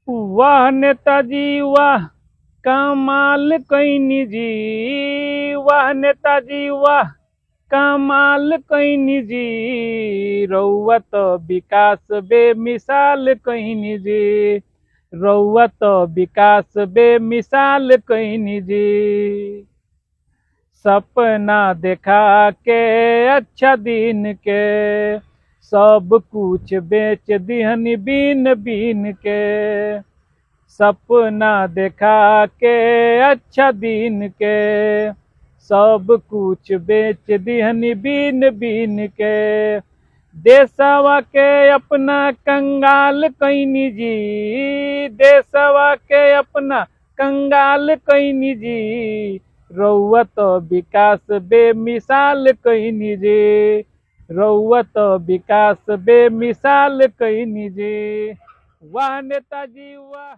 वाह नेताजी वाह, कमाल कईनी जी। वाह नेताजी वाह, कमाल कईनी जी। रउआ तो विकास बेमिसाल कईनी जी। रउआ तो विकास बेमिसाल कईनी जी। सपना देखा के अच्छा दिन के, सब कुछ बेच दिहनी बीन बीन के। सपना देखा के अच्छा दिन के, सब कुछ बेच दिहनी बीन बीन के। देशवा के अपना कंगाल कईनी जी। देशवा के अपना कंगाल कईनी जी। रउआ तो विकास बेमिसाल कईनी जी। रउआ तो विकास बेमिसाल कईनी जी। वाह नेताजी वाह।